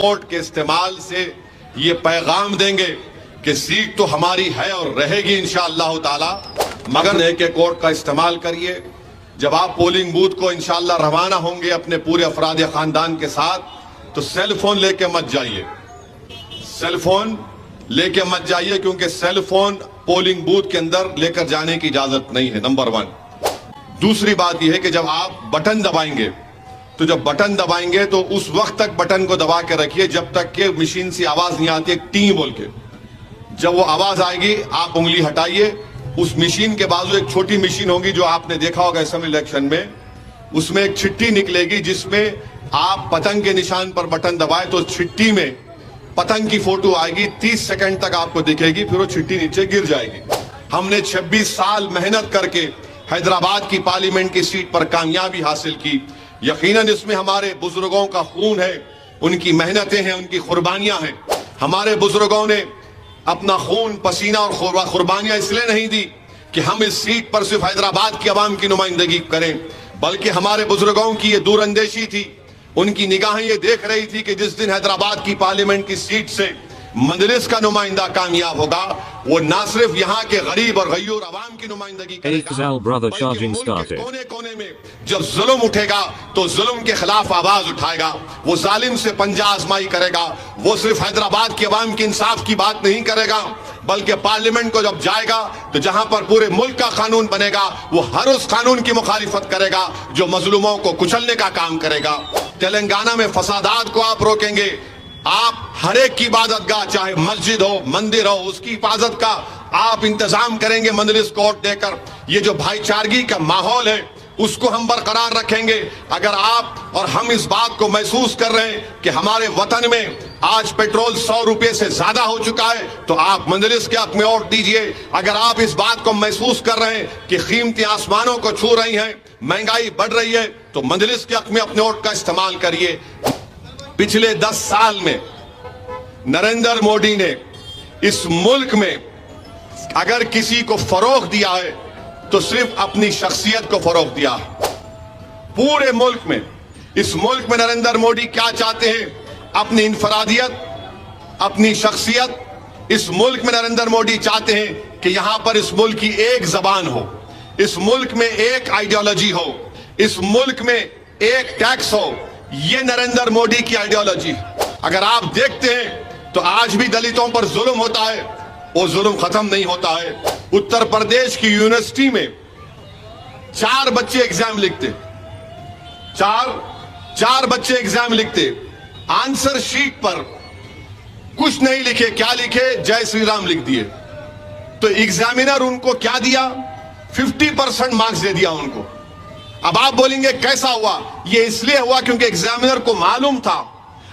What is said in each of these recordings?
Court के इस्तेमाल से ये पैगाम देंगे कि सीट तो हमारी है और रहेगी इंशाअल्लाह ताला, मगर एक कोर्ट का इस्तेमाल करिए। जब आप पोलिंग बूथ को इंशाअल्लाह रवाना होंगे अपने पूरे अफराद खानदान के साथ, तो सेल फोन लेके मत जाइए, सेल फोन लेके मत जाइए, क्योंकि सेल फोन पोलिंग बूथ के अंदर लेकर जाने की इजाजत नहीं है, नंबर 1। दूसरी बात यह है कि जब आप बटन दबाएंगे, तो जब बटन दबाएंगे तो उस वक्त तक बटन को दबा के रखिए जब तक कि मशीन से आवाज नहीं आती, एक टी बोल के। जब वो आवाज आएगी आप उंगली हटाइए। उस मशीन के बाजू एक छोटी मशीन होगी जो आपने देखा होगा असेंबली इलेक्शन में, उसमें एक चिट्ठी निकलेगी जिसमें आप पतंग के निशान पर बटन दबाए तो चिट्ठी में पतंग की फोटो आएगी, 30 सेकंड तक आपको दिखेगी, फिर वो चिट्ठी नीचे गिर जाएगी। हमने 26 साल मेहनत करके हैदराबाद की पार्लियामेंट की सीट पर कामयाबी हासिल की। यकीनन इसमें हमारे बुजुर्गों का खून है, उनकी मेहनतें हैं, उनकी कुर्बानियां हैं। हमारे बुजुर्गों ने अपना खून, पसीना और कुर्बानियां इसलिए नहीं दी कि हम इस सीट पर सिर्फ हैदराबाद की आवाम की नुमाइंदगी करें, बल्कि हमारे बुजुर्गों की ये दूरअंदेशी थी, उनकी निगाहें ये देख रही थी कि जिस दिन हैदराबाद की पार्लियामेंट की सीट से मजलिस का नुमाइंदा कामयाब होगा, वो ना सिर्फ यहाँ के गरीब और गयूर आवाम की नुमाइंदगी करेगा, कोने कोने में जब जुल्म उठेगा तो जुल्म के खिलाफ आवाज उठाएगा, वो जालिम से पंजा आजमाई करेगा। वो सिर्फ हैदराबाद की आवाम के इंसाफ की बात नहीं करेगा, बल्कि पार्लियामेंट को जब जाएगा तो जहां पर पूरे मुल्क का कानून बनेगा, वो हर उस कानून की मुखालिफत करेगा जो मजलूमों को कुचलने का काम करेगा। तेलंगाना में फसादात को आप रोकेंगे, आप हर एक की इबादत गाह, चाहे मस्जिद हो, मंदिर हो, उसकी हिफाजत का आप इंतजाम करेंगे मजलिस कोर्ट देकर। ये जो भाईचारगी का माहौल है उसको हम बरकरार रखेंगे। अगर आप और हम इस बात को महसूस कर रहे हैं कि हमारे वतन में आज पेट्रोल 100 रुपए से ज्यादा हो चुका है, तो आप मजलिस के हक में वोट दीजिए। अगर आप इस बात को महसूस कर रहे हैं कि कीमतें आसमानों को छू रही हैं, महंगाई बढ़ रही है, तो मजलिस के हक में अपने वोट का इस्तेमाल करिए। पिछले 10 साल में नरेंद्र मोदी ने इस मुल्क में अगर किसी को फरोग दिया है तो सिर्फ अपनी शख्सियत को फरोग दिया। पूरे मुल्क में, इस मुल्क में नरेंद्र मोदी क्या चाहते हैं? अपनी इनफरादियत, अपनी शख्सियत। इस मुल्क में नरेंद्र मोदी चाहते हैं कि यहां पर इस मुल्क की एक जबान हो, इस मुल्क में एक आइडियोलॉजी हो, इस मुल्क में एक टैक्स हो। ये नरेंद्र मोदी की आइडियोलॉजी। अगर आप देखते हैं तो आज भी दलितों पर जुल्म होता है, वो जुल्म खत्म नहीं होता है। उत्तर प्रदेश की यूनिवर्सिटी में 4 बच्चे एग्जाम लिखते, चार बच्चे एग्जाम लिखते, आंसर शीट पर कुछ नहीं लिखे, क्या लिखे? जय श्री राम लिख दिए। तो एग्जामिनर उनको क्या दिया? 50% मार्क्स दे दिया उनको। अब आप बोलेंगे कैसा हुआ? ये इसलिए हुआ क्योंकि एग्जामिनर को मालूम था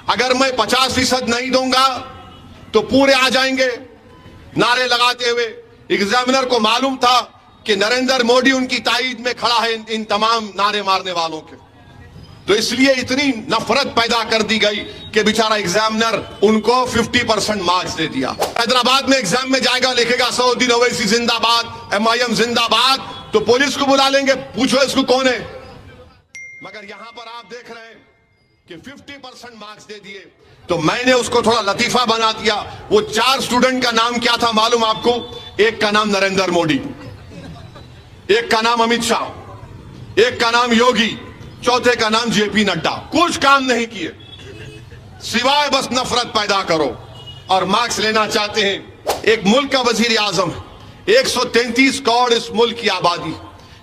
अगर मैं 50% नहीं दूंगा तो पूरे आ जाएंगे नारे लगाते हुए। एग्जामिनर को मालूम था कि नरेंद्र मोदी उनकी ताईद में खड़ा है इन तमाम नारे मारने वालों के, तो इसलिए इतनी नफरत पैदा कर दी गई कि बेचारा एग्जामिनर उनको 50% मार्क्स दे दिया। हैदराबाद में एग्जाम में जाएगा, लिखेगा सऊदीन ओवैसी जिंदाबाद, MIM जिंदाबाद, तो पुलिस को बुला लेंगे, पूछो इसको कौन है। मगर यहां पर आप देख रहे हैं कि 50% मार्क्स दे दिए। तो मैंने उसको थोड़ा लतीफा बना दिया। वो 4 स्टूडेंट का नाम क्या था मालूम आपको? एक का नाम नरेंद्र मोदी, एक का नाम अमित शाह, एक का नाम योगी, चौथे का नाम JP नड्डा। कुछ काम नहीं किए सिवाय बस नफरत पैदा करो और मार्क्स लेना चाहते हैं। एक मुल्क का वजीर आजम है, 133 करोड़ इस मुल्क की आबादी,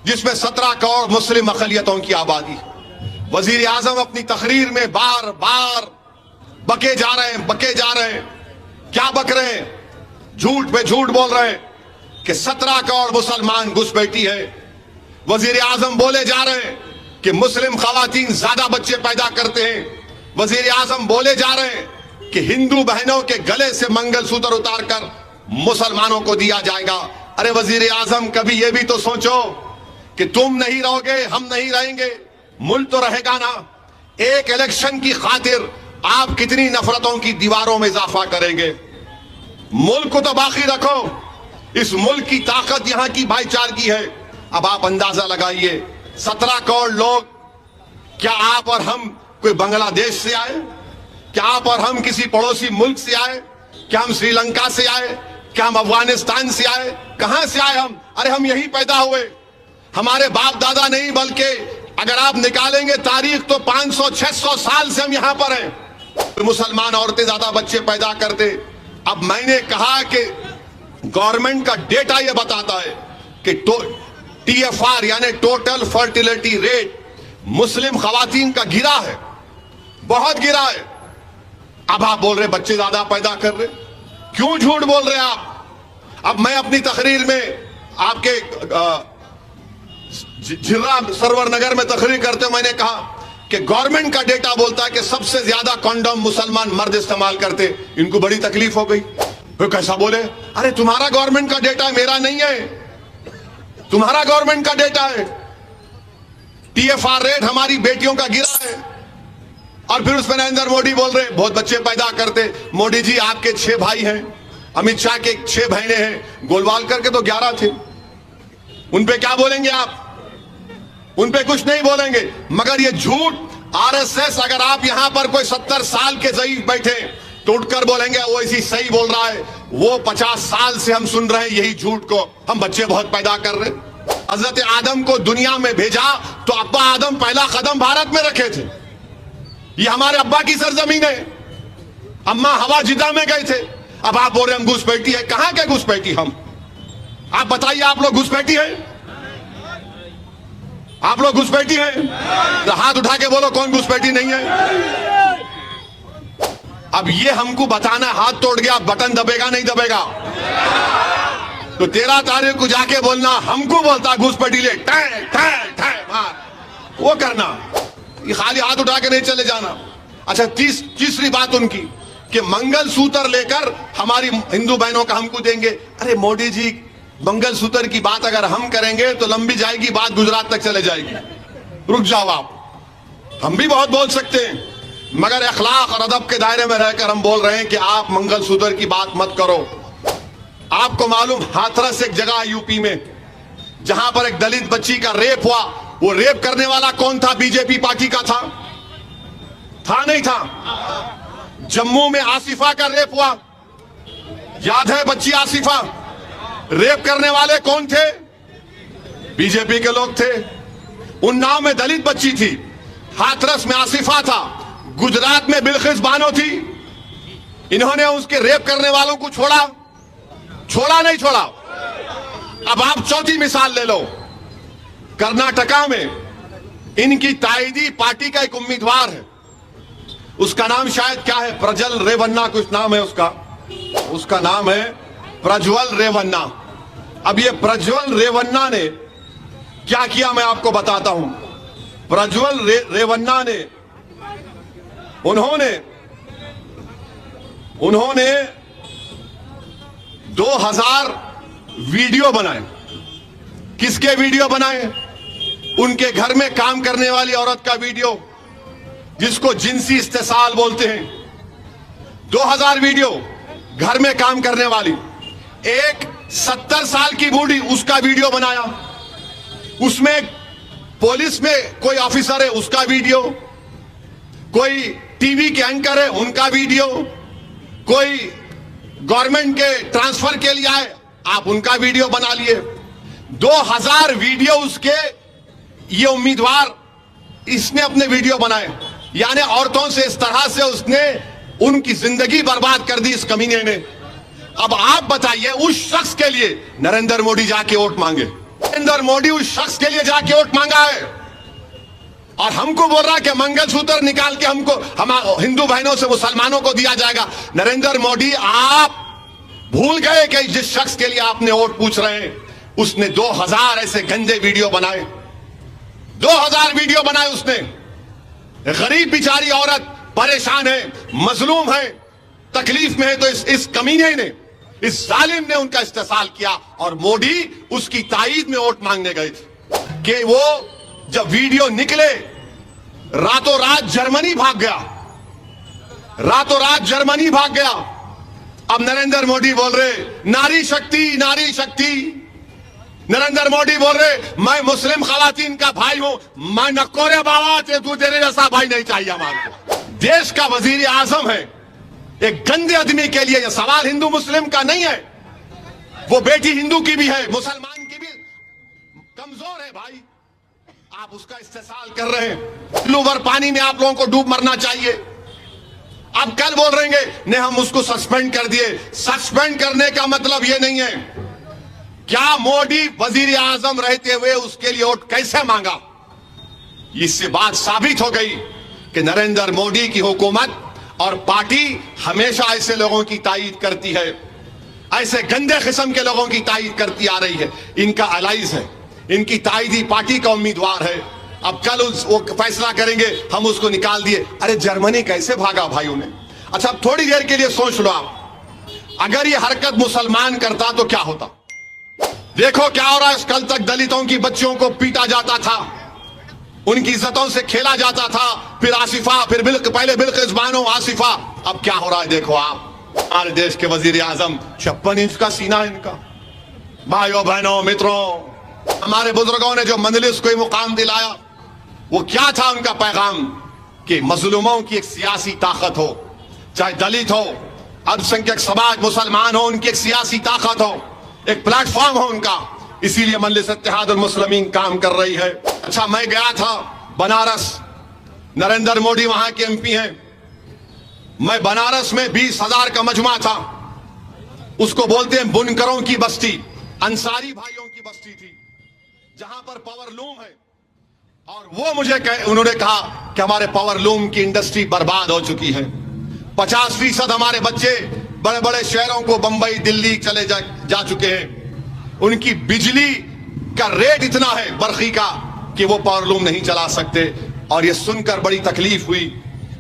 जिसमें 17 करोड़ मुस्लिम अकलियतों की आबादी। वजीर आजम अपनी तकरीर में बार बार बके जा रहे हैं। क्या बक रहे हैं? झूठ पे झूठ बोल रहे हैं कि 17 करोड़ मुसलमान घुसपैठी है। वजीर आजम बोले जा रहे हैं कि मुस्लिम खवातीन ज्यादा बच्चे पैदा करते हैं। वजीर आजम बोले जा रहे हैं कि हिंदू बहनों के गले से मंगलसूत्र उतारकर मुसलमानों को दिया जाएगा। अरे वजीर आजम, कभी यह भी तो सोचो कि तुम नहीं रहोगे, हम नहीं रहेंगे, मुल्क तो रहेगा ना। एक इलेक्शन की खातिर आप कितनी नफरतों की दीवारों में इजाफा करेंगे? मुल्क को तो बाकी रखो। इस मुल्क की ताकत यहां की भाईचारगी है। अब आप अंदाजा लगाइए, 17 करोड़ लोग, क्या आप और हम कोई बांग्लादेश से आए? क्या आप और हम किसी पड़ोसी मुल्क से आए? क्या हम श्रीलंका से आए? क्या हम अफगानिस्तान से आए? कहां से आए हम? अरे हम यहीं पैदा हुए, हमारे बाप दादा नहीं, बल्कि अगर आप निकालेंगे तारीख तो 500-600 साल से हम यहां पर हैं। मुसलमान औरतें ज्यादा बच्चे पैदा करते। अब मैंने कहा कि गवर्नमेंट का डेटा यह बताता है कि TFR यानी टोटल फर्टिलिटी रेट मुस्लिम खवातीन का गिरा है, बहुत गिरा है। अब आप बोल रहे बच्चे ज्यादा पैदा कर रहे, क्यों झूठ बोल रहे आप? अब मैं अपनी तकरीर में आपके जिला सरवर नगर में तकरीर करते हुए मैंने कहा कि गवर्नमेंट का डेटा बोलता है कि सबसे ज्यादा कंडोम मुसलमान मर्द इस्तेमाल करते। इनको बड़ी तकलीफ हो गई। फिर कैसा बोले? अरे तुम्हारा गवर्नमेंट का डेटा है, मेरा नहीं है, तुम्हारा गवर्नमेंट का डेटा है। TFR रेट हमारी बेटियों का गिरा है। और फिर उसमें नरेंद्र मोदी बोल रहे बहुत बच्चे पैदा करते। मोदी जी आपके 6 भाई हैं, अमित शाह के 6 बहनें हैं, गोलवालकर के तो 11 थे। उन पे क्या बोलेंगे आप? उन पे कुछ नहीं बोलेंगे। मगर ये झूठ RSS, अगर आप यहां पर कोई 70 साल के ज़ईफ बैठे तो उठकर बोलेंगे वो इसी सही बोल रहा है। वो 50 साल से हम सुन रहे हैं यही झूठ को, हम बच्चे बहुत पैदा कर रहे। हजरत आदम को दुनिया में भेजा तो अब्बा आदम पहला कदम भारत में रखे थे। ये हमारे अब्बा की सरजमीन है। अम्मा हवा जिदा में गए थे। अब आप बोल रहे हम घुसपैठी है। कहां के घुसपैठी हम? आप बताइए, आप लोग घुसपैठी हैं? आप लोग घुसपैठी हैं? तो हाथ उठा के बोलो कौन घुसपैठी नहीं है। अब ये हमको बताना, हाथ तोड़ गया, बटन दबेगा नहीं दबेगा? तो 13 तारीख को जाके बोलना हमको बोलता घुसपैठी ले, मार, वो करना। ये खाली हाथ उठा के नहीं चले जाना। अच्छा, तीसरी बात उनकी कि मंगलसूत्र लेकर हमारी हिंदू बहनों का हमको देंगे। अरे मोदी जी, मंगलसूत्र की बात अगर हम करेंगे तो लंबी जाएगी, बात गुजरात तक चले जाएगी। रुक जाओ आप। हम भी बहुत बोल सकते हैं, मगर अखलाक और अदब के दायरे में रहकर हम बोल रहे हैं कि आप मंगलसूत्र की बात मत करो। आपको मालूम, हाथरस एक जगह यूपी में जहां पर एक दलित बच्ची का रेप हुआ, वो रेप करने वाला कौन था? बीजेपी पार्टी का था नहीं था? जम्मू में आसिफा का रेप हुआ, याद है? बच्ची आसिफा, रेप करने वाले कौन थे? बीजेपी के लोग थे। उन्नाव में दलित बच्ची थी, हाथरस में आसिफा था, गुजरात में बिल्किस बानो थी। इन्होंने उसके रेप करने वालों को छोड़ा नहीं छोड़ा। अब आप चौथी मिसाल ले लो, कर्नाटका में इनकी ताईदी पार्टी का एक उम्मीदवार है, उसका नाम शायद क्या है, प्रज्वल रेवन्ना कुछ नाम है उसका नाम है प्रज्वल रेवन्ना। अब ये प्रज्वल रेवन्ना ने क्या किया मैं आपको बताता हूं। प्रज्वल रेवन्ना ने उन्होंने 2000 वीडियो बनाए। किसके वीडियो बनाए? उनके घर में काम करने वाली औरत का वीडियो, जिसको जिनसी इस्तेसाल बोलते हैं। 2000 वीडियो घर में काम करने वाली। एक 70 साल की बूढ़ी, उसका वीडियो बनाया। उसमें पुलिस में कोई ऑफिसर है, उसका वीडियो, कोई टीवी के एंकर है, उनका वीडियो, कोई गवर्नमेंट के ट्रांसफर के लिए आए, आप उनका वीडियो बना लिए। 2000 वीडियो उसके, ये उम्मीदवार, इसने अपने वीडियो बनाए। यानी औरतों से इस तरह से उसने उनकी जिंदगी बर्बाद कर दी इस कमीने ने। अब आप बताइए, उस शख्स के लिए नरेंद्र मोदी जाके वोट मांगे? नरेंद्र मोदी उस शख्स के लिए जाके वोट मांगा है और हमको बोल रहा है कि मंगलसूत्र निकाल के हमको, हम हिंदू बहनों से मुसलमानों को दिया जाएगा। नरेंद्र मोदी, आप भूल गए कि जिस शख्स के लिए आपने वोट पूछ रहे हैं, उसने 2000 ऐसे गंदे वीडियो बनाए। 2000 वीडियो बनाए उसने। गरीब बेचारी औरत परेशान है, मजलूम है, तकलीफ में है, तो इस कमीने ने, इस जालिम ने उनका इस्तेसाल किया और मोदी उसकी ताईद में वोट मांगने गए थे कि वो जब वीडियो निकले, रातों रात जर्मनी भाग गया, रातों रात जर्मनी भाग गया। अब नरेंद्र मोदी बोल रहे नारी शक्ति, नारी शक्ति। नरेंद्र मोदी बोल रहे मैं मुस्लिम खवातीन का भाई हूं, मैं नकोरे बाबा, तू तेरे जैसा भाई नहीं चाहिए हमारे को। देश का वजीर आजम है, एक गंदे आदमी के लिए यह सवाल हिंदू मुस्लिम का नहीं है। वो बेटी हिंदू की भी है, मुसलमान की भी कमजोर है भाई, आप उसका इस्तेसाल कर रहे हैं। लूवर पानी में आप लोगों को डूब मरना चाहिए। आप कल बोल रहे हैं नहीं हम उसको सस्पेंड कर दिए। सस्पेंड करने का मतलब यह नहीं है। क्या मोदी वजीर आजम रहते हुए उसके लिए वोट कैसे मांगा? इससे बात साबित हो गई कि नरेंद्र मोदी की हुकूमत और पार्टी हमेशा ऐसे लोगों की तायीद करती है, ऐसे गंदे किस्म के लोगों की तायीद करती आ रही है। इनका अलाइज है, इनकी तायीदी पार्टी का उम्मीदवार है। अब कल वो फैसला करेंगे हम उसको निकाल दिए। अरे जर्मनी कैसे भागा भाई उन्हें। अच्छा अब थोड़ी देर के लिए सोच लो आप, अगर ये हरकत मुसलमान करता तो क्या होता? देखो क्या हो रहा है। कल तक दलितों की बच्चियों को पीटा जाता था, उनकी इज्जतों से खेला जाता था, फिर आसिफा, फिर पहले बिल्किस बानो, आसिफा। अब क्या हो रहा है देखो आप। हमारे देश के वजीर आजम 56 इंच का सीना है इनका। भाइयों बहनों मित्रों, हमारे बुजुर्गों ने जो मजलिस को मुकाम दिलाया वो क्या था उनका पैगाम? कि मजलूमों की एक सियासी ताकत हो, चाहे दलित हो, अल्पसंख्यक समाज, मुसलमान हो, उनकी एक सियासी ताकत हो, एक प्लेटफॉर्म हो उनका। इसीलिए मजलिस इत्तेहादुल मुस्लिमीन काम कर रही है। अच्छा मैं गया था बनारस, नरेंद्र मोदी वहां के एमपी हैं। मैं बनारस में 20,000 का मजमा था, उसको बोलते हैं बुनकरों की बस्ती, अंसारी भाइयों की बस्ती थी, जहां पर पावर लूम है। और वो उन्होंने कहा कि हमारे पावर लूम की इंडस्ट्री बर्बाद हो चुकी है। 50% हमारे बच्चे बड़े बड़े शहरों को, बंबई दिल्ली चले जा चुके हैं। उनकी बिजली का रेट इतना है बरखी का कि वो पावर लूम नहीं चला सकते। और ये सुनकर बड़ी तकलीफ हुई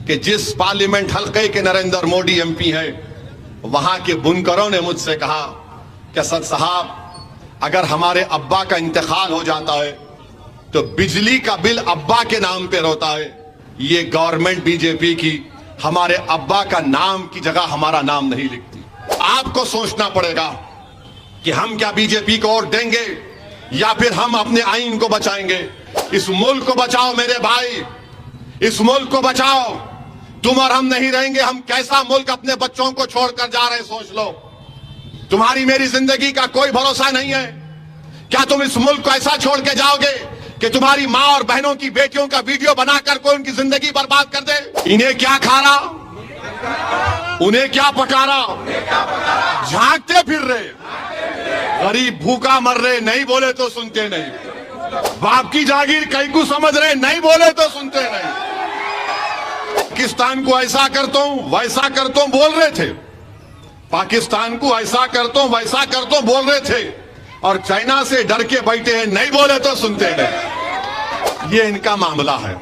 कि जिस पार्लियामेंट हल्के के नरेंद्र मोदी एमपी हैं, वहां के बुनकरों ने मुझसे कहा कि असद साहब अगर हमारे अब्बा का इंतकाल हो जाता है तो बिजली का बिल अब्बा के नाम पे होता है। ये गवर्नमेंट बीजेपी की हमारे अब्बा का नाम की जगह हमारा नाम नहीं लिखती। आपको सोचना पड़ेगा कि हम क्या बीजेपी को वोट देंगे या फिर हम अपने आईन को बचाएंगे। इस मुल्क को बचाओ मेरे भाई, इस मुल्क को बचाओ। तुम और हम नहीं रहेंगे, हम कैसा मुल्क अपने बच्चों को छोड़कर जा रहे हैं सोच लो। तुम्हारी मेरी जिंदगी का कोई भरोसा नहीं है। क्या तुम इस मुल्क को ऐसा छोड़ के जाओगे कि तुम्हारी माँ और बहनों की बेटियों का वीडियो बनाकर कोई उनकी जिंदगी बर्बाद कर दे? इन्हें क्या खा रहा, उन्हें क्या पका रहा, झांकते फिर रहे, गरीब भूखा मर रहे, नहीं बोले तो सुनते नहीं। बाप की जागीर कहीं को समझ रहे, नहीं बोले तो सुनते नहीं। पाकिस्तान को ऐसा करता हूं वैसा करता हूं बोल रहे थे, पाकिस्तान को ऐसा करता हूं वैसा करता हूं बोल रहे थे, और चाइना से डर के बैठे हैं, नहीं बोले तो सुनते नहीं। ये इनका मामला है।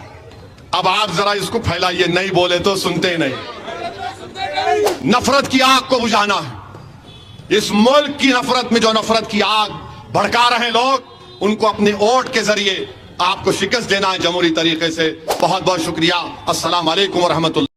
अब आप जरा इसको फैलाइए, नहीं बोले तो सुनते नहीं। नफरत की आग को बुझाना है। इस मुल्क की नफरत में जो नफरत की आग भड़का रहे लोग, उनको अपने वोट के जरिए आपको शिकस्त देना है जमहूरी तरीके से। बहुत बहुत शुक्रिया। अस्सलाम वालेकुम व रहमतुल्लाह।